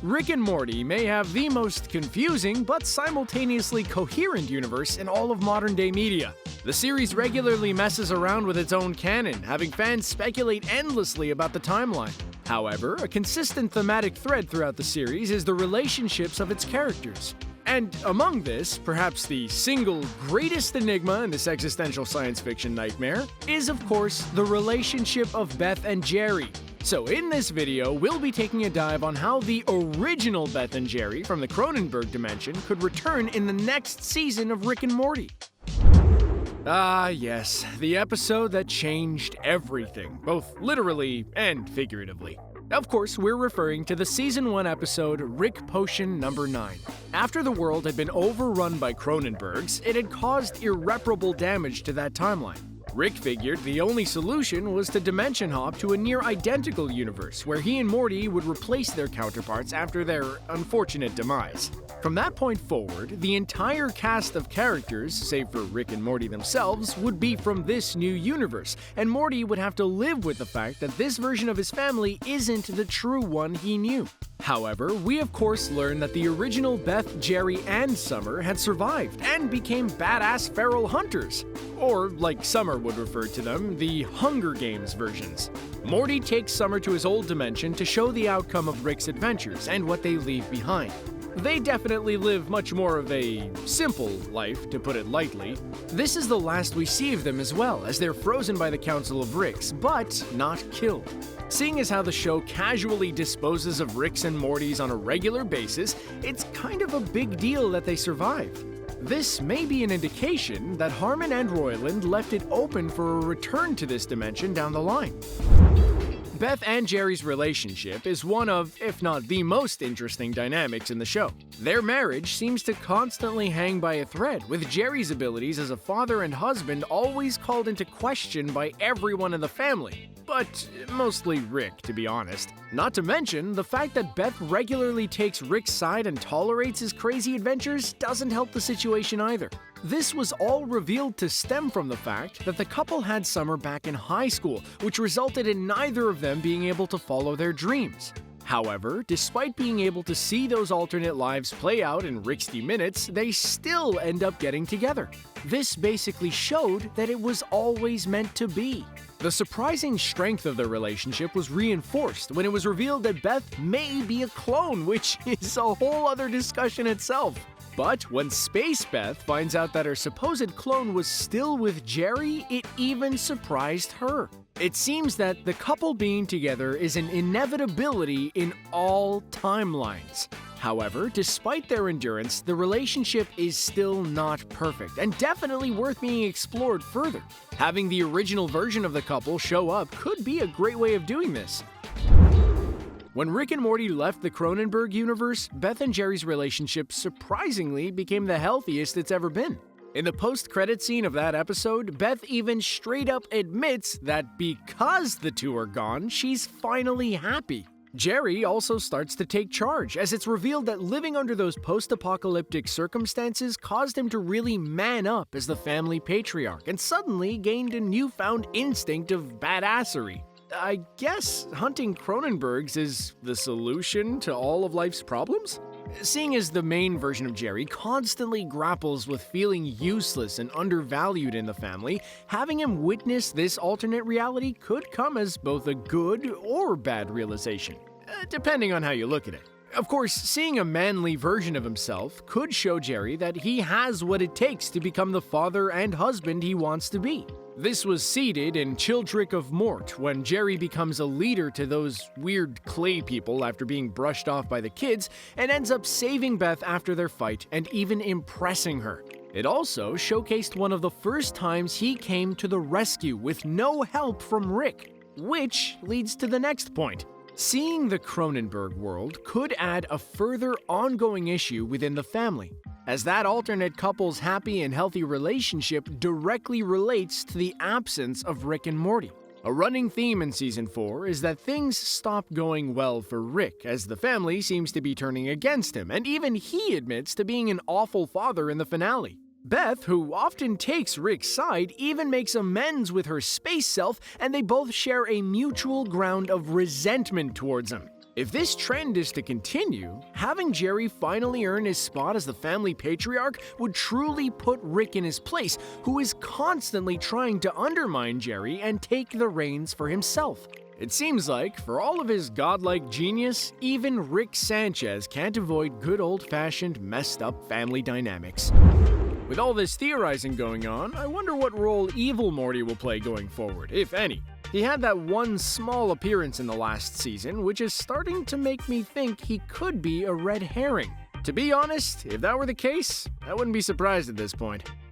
Rick and Morty may have the most confusing but simultaneously coherent universe in all of modern-day media. The series regularly messes around with its own canon, having fans speculate endlessly about the timeline. However, a consistent thematic thread throughout the series is the relationships of its characters. And among this, perhaps the single greatest enigma in this existential science fiction nightmare is, of course, the relationship of Beth and Jerry. So in this video, we'll be taking a dive on how the original Beth and Jerry from the Cronenberg dimension could return in the next season of Rick and Morty. Ah yes, the episode that changed everything, both literally and figuratively. Of course, we're referring to the Season 1 episode, Rick Potion number 9. After the world had been overrun by Cronenbergs, it had caused irreparable damage to that timeline. Rick figured the only solution was to dimension hop to a near-identical universe where he and Morty would replace their counterparts after their unfortunate demise. From that point forward, the entire cast of characters, save for Rick and Morty themselves, would be from this new universe, and Morty would have to live with the fact that this version of his family isn't the true one he knew. However, we of course learn that the original Beth, Jerry, and Summer had survived and became badass feral hunters. Or, like Summer would refer to them, the Hunger Games versions. Morty takes Summer to his old dimension to show the outcome of Rick's adventures and what they leave behind. They definitely live much more of a simple life, to put it lightly. This is the last we see of them as well, as they're frozen by the Council of Ricks, but not killed. Seeing as how the show casually disposes of Ricks and Mortys on a regular basis, it's kind of a big deal that they survived. This may be an indication that Harmon and Roiland left it open for a return to this dimension down the line. Beth and Jerry's relationship is one of, if not the most interesting dynamics in the show. Their marriage seems to constantly hang by a thread, with Jerry's abilities as a father and husband always called into question by everyone in the family. But mostly Rick, to be honest. Not to mention, the fact that Beth regularly takes Rick's side and tolerates his crazy adventures doesn't help the situation either. This was all revealed to stem from the fact that the couple had Summer back in high school, which resulted in neither of them being able to follow their dreams. However, despite being able to see those alternate lives play out in 60 minutes, they still end up getting together. This basically showed that it was always meant to be. The surprising strength of their relationship was reinforced when it was revealed that Beth may be a clone, which is a whole other discussion itself. But when Space Beth finds out that her supposed clone was still with Jerry, it even surprised her. It seems that the couple being together is an inevitability in all timelines. However, despite their endurance, the relationship is still not perfect and definitely worth being explored further. Having the original version of the couple show up could be a great way of doing this. When Rick and Morty left the Cronenberg universe, Beth and Jerry's relationship surprisingly became the healthiest it's ever been. In the post-credit scene of that episode, Beth even straight up admits that because the two are gone, she's finally happy. Jerry also starts to take charge, as it's revealed that living under those post-apocalyptic circumstances caused him to really man up as the family patriarch and suddenly gained a newfound instinct of badassery. I guess hunting Cronenbergs is the solution to all of life's problems? Seeing as the main version of Jerry constantly grapples with feeling useless and undervalued in the family, having him witness this alternate reality could come as both a good or bad realization, depending on how you look at it. Of course, seeing a manly version of himself could show Jerry that he has what it takes to become the father and husband he wants to be. This was seeded in Childrick of Mort, when Jerry becomes a leader to those weird clay people after being brushed off by the kids, and ends up saving Beth after their fight and even impressing her. It also showcased one of the first times he came to the rescue with no help from Rick, which leads to the next point. Seeing the Cronenberg world could add a further ongoing issue within the family, as that alternate couple's happy and healthy relationship directly relates to the absence of Rick and Morty. A running theme in Season 4 is that things stop going well for Rick, as the family seems to be turning against him, and even he admits to being an awful father in the finale. Beth, who often takes Rick's side, even makes amends with her space self, and they both share a mutual ground of resentment towards him. If this trend is to continue, having Jerry finally earn his spot as the family patriarch would truly put Rick in his place, who is constantly trying to undermine Jerry and take the reins for himself. It seems like, for all of his godlike genius, even Rick Sanchez can't avoid good old-fashioned messed up family dynamics. With all this theorizing going on, I wonder what role evil Morty will play going forward, if any. He had that one small appearance in the last season, which is starting to make me think he could be a red herring. To be honest, if that were the case, I wouldn't be surprised at this point.